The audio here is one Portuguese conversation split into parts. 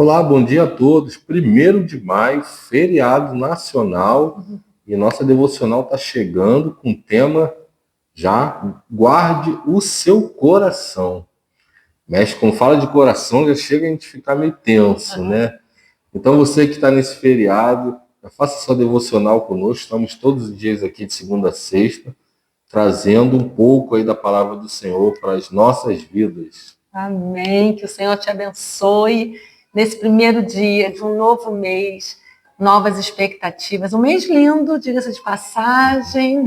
Olá, bom dia a todos. 1º de maio, feriado nacional, e nossa devocional está chegando com o tema já guarde o seu coração. Mas quando fala de coração, já chega a gente ficar meio tenso, né? Então você que está nesse feriado, já faça sua devocional conosco. Estamos todos os dias aqui de segunda a sexta, trazendo um pouco aí da palavra do Senhor para as nossas vidas. Amém. Que o Senhor te abençoe nesse primeiro dia de um novo mês, novas expectativas. Um mês lindo, diga-se de passagem,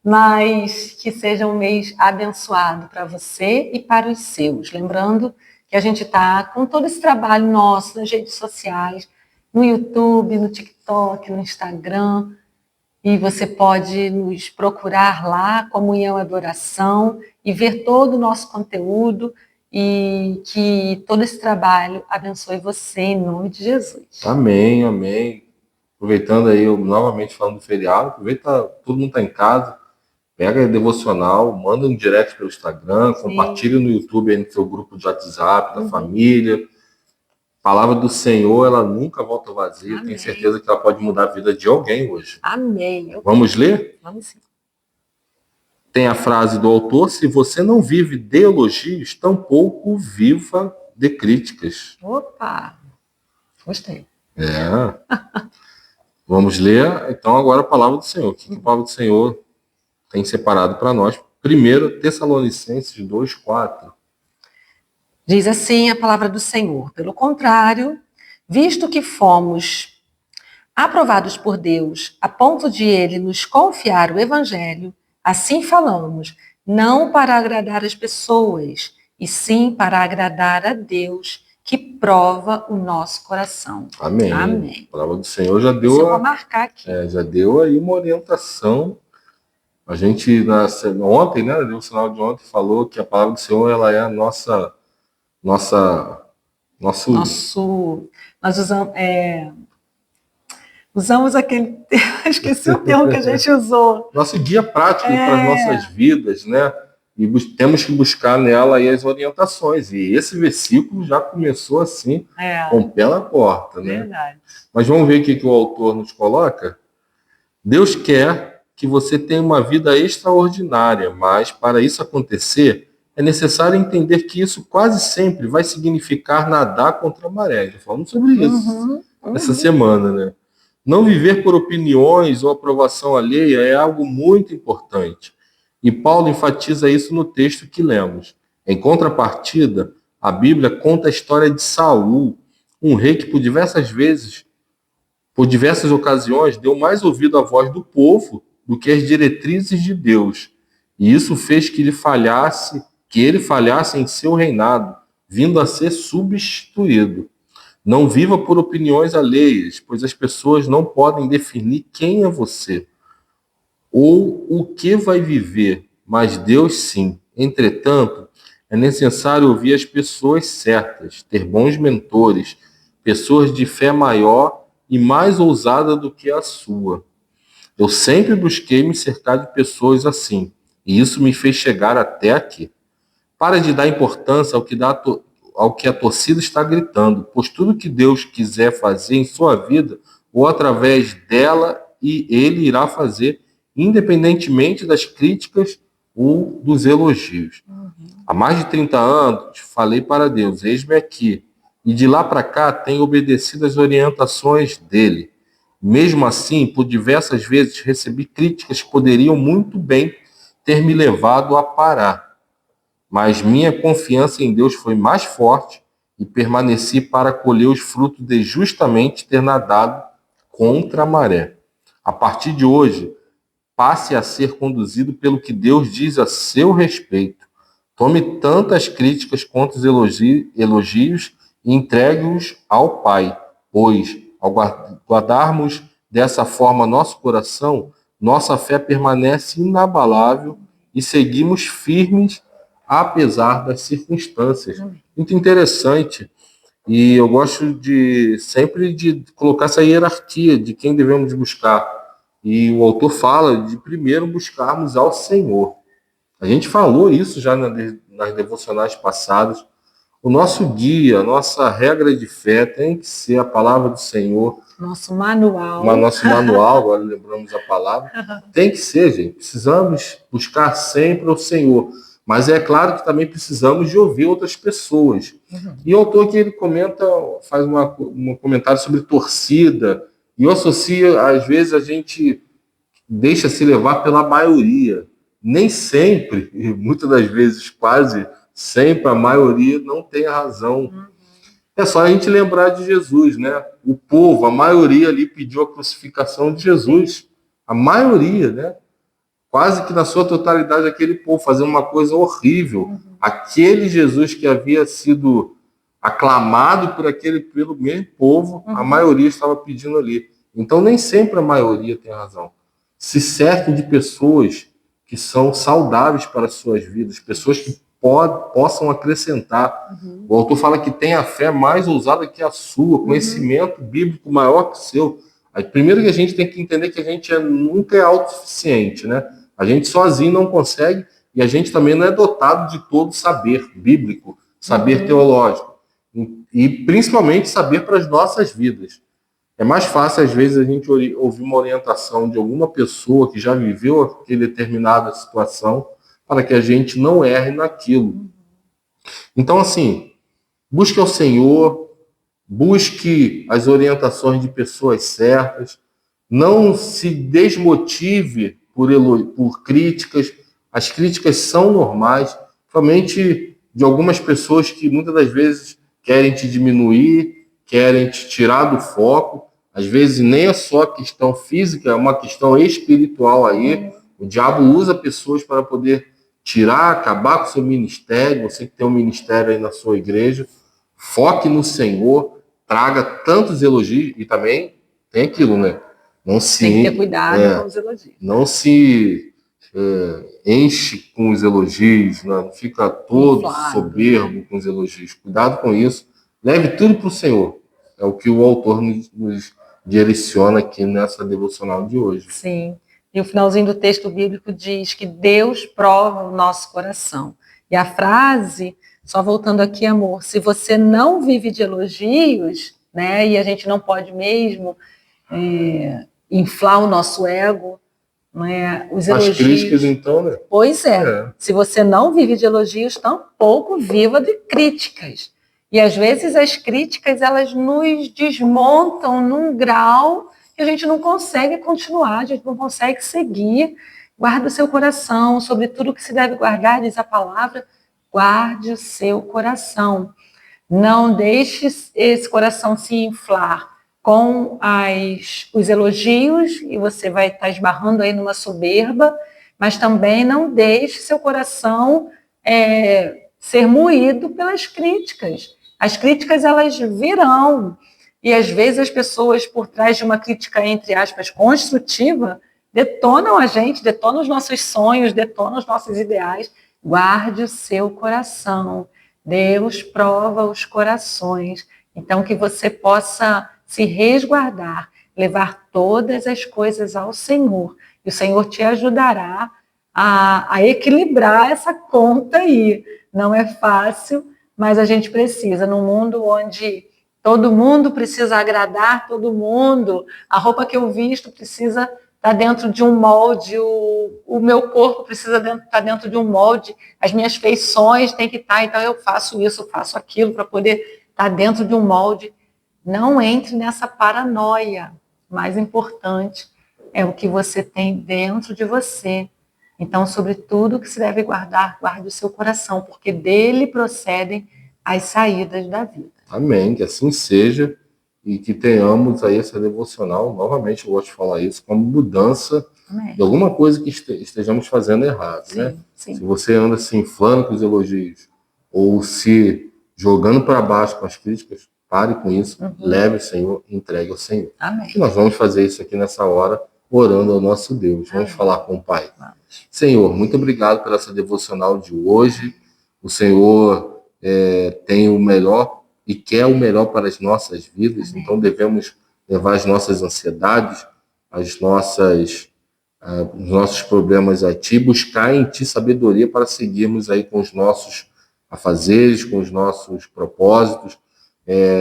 mas que seja um mês abençoado para você e para os seus. Lembrando que a gente está com todo esse trabalho nosso nas redes sociais, no YouTube, no TikTok, no Instagram, e você pode nos procurar lá, Comunhão e Adoração, e ver todo o nosso conteúdo, e que todo esse trabalho abençoe você, em nome de Jesus. Amém, amém. Aproveitando aí, eu novamente falando do feriado, aproveita, todo mundo está em casa, pega a devocional, manda um direct pelo Instagram, compartilha no YouTube aí no seu grupo de WhatsApp, da família. A palavra do Senhor, ela nunca volta vazia. Amém. Tenho certeza que ela pode mudar a vida de alguém hoje. Amém. Vamos ler? Vamos sim. Tem a frase do autor: se você não vive de elogios, tampouco viva de críticas. Opa! Gostei. Vamos ler, então, agora a palavra do Senhor. O que a palavra do Senhor tem separado para nós? 1 Tessalonicenses 2:4. Diz assim a palavra do Senhor: pelo contrário, visto que fomos aprovados por Deus a ponto de Ele nos confiar o Evangelho, assim falamos, não para agradar as pessoas, e sim para agradar a Deus, que prova o nosso coração. Amém. Amém. A palavra do Senhor já Isso deu, eu vou marcar aqui. já deu aí uma orientação. A gente, ontem, né, deu o sinal de ontem, falou que a palavra do Senhor, ela é a nosso... Nós usamos aquele... Esqueci o termo que a gente usou. Nosso guia prático para as nossas vidas, né? E temos que buscar nela aí as orientações. E esse versículo já começou assim, com o pé na porta, né? Verdade. Mas vamos ver o que o autor nos coloca. Deus quer que você tenha uma vida extraordinária, mas para isso acontecer, é necessário entender que isso quase sempre vai significar nadar contra a maré. Já falamos sobre isso essa semana, né? Não viver por opiniões ou aprovação alheia é algo muito importante. E Paulo enfatiza isso no texto que lemos. Em contrapartida, a Bíblia conta a história de Saul, um rei que por diversas ocasiões, deu mais ouvido à voz do povo do que às diretrizes de Deus. E isso fez que ele falhasse em seu reinado, vindo a ser substituído. Não viva por opiniões alheias, pois as pessoas não podem definir quem é você ou o que vai viver, mas Deus sim. Entretanto, é necessário ouvir as pessoas certas, ter bons mentores, pessoas de fé maior e mais ousada do que a sua. Eu sempre busquei me cercar de pessoas assim, e isso me fez chegar até aqui. Para de dar importância ao que a torcida está gritando, pois tudo que Deus quiser fazer em sua vida, ou através dela, e Ele irá fazer, independentemente das críticas ou dos elogios. Há mais de 30 anos, falei para Deus, eis-me aqui, e de lá para cá tenho obedecido às orientações dele. Mesmo assim, por diversas vezes recebi críticas que poderiam muito bem ter me levado a parar. Mas minha confiança em Deus foi mais forte e permaneci para colher os frutos de justamente ter nadado contra a maré. A partir de hoje, passe a ser conduzido pelo que Deus diz a seu respeito. Tome tantas críticas quanto os elogios e entregue-os ao Pai, pois, ao guardarmos dessa forma nosso coração, nossa fé permanece inabalável e seguimos firmes apesar das circunstâncias. Muito interessante. E eu gosto sempre de colocar essa hierarquia de quem devemos buscar. E o autor fala de primeiro buscarmos ao Senhor. A gente falou isso já nas devocionais passadas. o nosso guia, a nossa regra de fé tem que ser a palavra do Senhor. Nosso manual. Nosso manual, agora lembramos a palavra. Tem que ser, gente. Precisamos buscar sempre o Senhor. Mas é claro que também precisamos de ouvir outras pessoas. E o autor que ele comenta, faz um comentário sobre torcida. E eu associo, às vezes, a gente deixa se levar pela maioria. Nem sempre, e muitas das vezes quase sempre, a maioria não tem razão. É só a gente lembrar de Jesus, né? O povo, a maioria ali pediu a crucificação de Jesus. A maioria, né? Quase que na sua totalidade aquele povo fazendo uma coisa horrível. Aquele Jesus que havia sido aclamado pelo mesmo povo, a maioria estava pedindo ali. Então nem sempre a maioria tem razão. Se cerque de pessoas que são saudáveis para as suas vidas, pessoas que possam acrescentar. O autor fala que tem a fé mais ousada que a sua, conhecimento bíblico maior que o seu. Aí, primeiro que a gente tem que entender que a gente nunca é autossuficiente, né? A gente sozinho não consegue e a gente também não é dotado de todo saber bíblico, saber teológico e principalmente saber para as nossas vidas. É mais fácil, às vezes, a gente ouvir uma orientação de alguma pessoa que já viveu aquela determinada situação para que a gente não erre naquilo. Então, assim, busque ao Senhor, busque as orientações de pessoas certas, não se desmotive por críticas. As críticas são normais, somente de algumas pessoas que muitas das vezes querem te diminuir, querem te tirar do foco. Às vezes nem é só questão física, é uma questão espiritual aí. O diabo usa pessoas para poder tirar, acabar com o seu ministério. Você que tem um ministério aí na sua igreja, foque no Senhor, traga tantos elogios e também tem aquilo, né? Tem que ter cuidado com os elogios. Não se enche com os elogios, não fica todo soberbo com os elogios. Cuidado com isso. Leve tudo para o Senhor. É o que o autor nos direciona aqui nessa devocional de hoje. Sim. E o finalzinho do texto bíblico diz que Deus prova o nosso coração. E a frase, só voltando aqui, amor, se você não vive de elogios, né, e a gente não pode mesmo inflar o nosso ego, né, os elogios... As críticas, então, né? Pois é. Se você não vive de elogios, tampouco viva de críticas. E às vezes as críticas, elas nos desmontam num grau que a gente não consegue continuar, a gente não consegue seguir. Guarda o seu coração, sobre tudo que se deve guardar, diz a palavra, guarde o seu coração. Não deixe esse coração se inflar com os elogios, e você vai estar esbarrando aí numa soberba, mas também não deixe seu coração ser moído pelas críticas. As críticas, elas virão, e às vezes as pessoas, por trás de uma crítica, entre aspas, construtiva, detonam a gente, detonam os nossos sonhos, detonam os nossos ideais. Guarde o seu coração. Deus prova os corações. Então, que você possa se resguardar, levar todas as coisas ao Senhor. E o Senhor te ajudará a equilibrar essa conta aí. Não é fácil, mas a gente precisa, num mundo onde todo mundo precisa agradar todo mundo, a roupa que eu visto precisa estar dentro de um molde, o meu corpo precisa estar dentro de um molde, as minhas feições têm que estar, então eu faço isso, faço aquilo para poder estar dentro de um molde. Não entre nessa paranoia. O mais importante é o que você tem dentro de você. Então, sobre tudo que se deve guardar, guarde o seu coração, porque dele procedem as saídas da vida. Amém, que assim seja e que tenhamos aí essa devocional, novamente eu gosto de falar isso, como mudança de alguma coisa que estejamos fazendo errado, né? Sim. Se você anda se inflando com os elogios ou se jogando para baixo com as críticas, pare com isso, leve o Senhor, entregue ao Senhor. Amém. E nós vamos fazer isso aqui nessa hora, orando ao nosso Deus. Vamos falar com o Pai. Senhor, muito obrigado por essa devocional de hoje. O Senhor tem o melhor e quer o melhor para as nossas vidas. Amém. Então devemos levar as nossas ansiedades, os nossos problemas a Ti, buscar em Ti sabedoria para seguirmos aí com os nossos afazeres, com os nossos propósitos.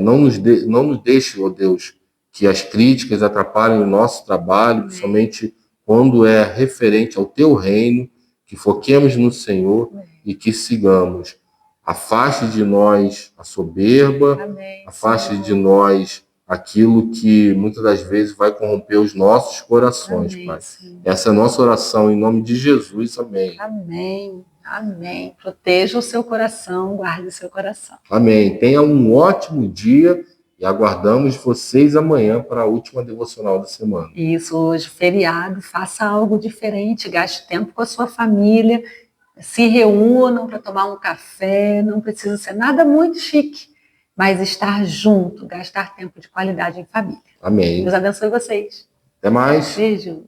Não nos deixe, ó Deus, que as críticas atrapalhem o nosso trabalho, principalmente quando é referente ao Teu reino, que foquemos no Senhor e que sigamos. Afaste de nós a soberba, afaste de nós aquilo que muitas das vezes vai corromper os nossos corações, Pai. Essa é a nossa oração em nome de Jesus. Amém. Amém. Amém. Proteja o seu coração, guarde o seu coração. Amém. Tenha um ótimo dia e aguardamos vocês amanhã para a última devocional da semana. Isso, hoje, feriado, faça algo diferente, gaste tempo com a sua família, se reúnam para tomar um café, não precisa ser nada muito chique, mas estar junto, gastar tempo de qualidade em família. Amém. Deus abençoe vocês. Até mais. Beijo.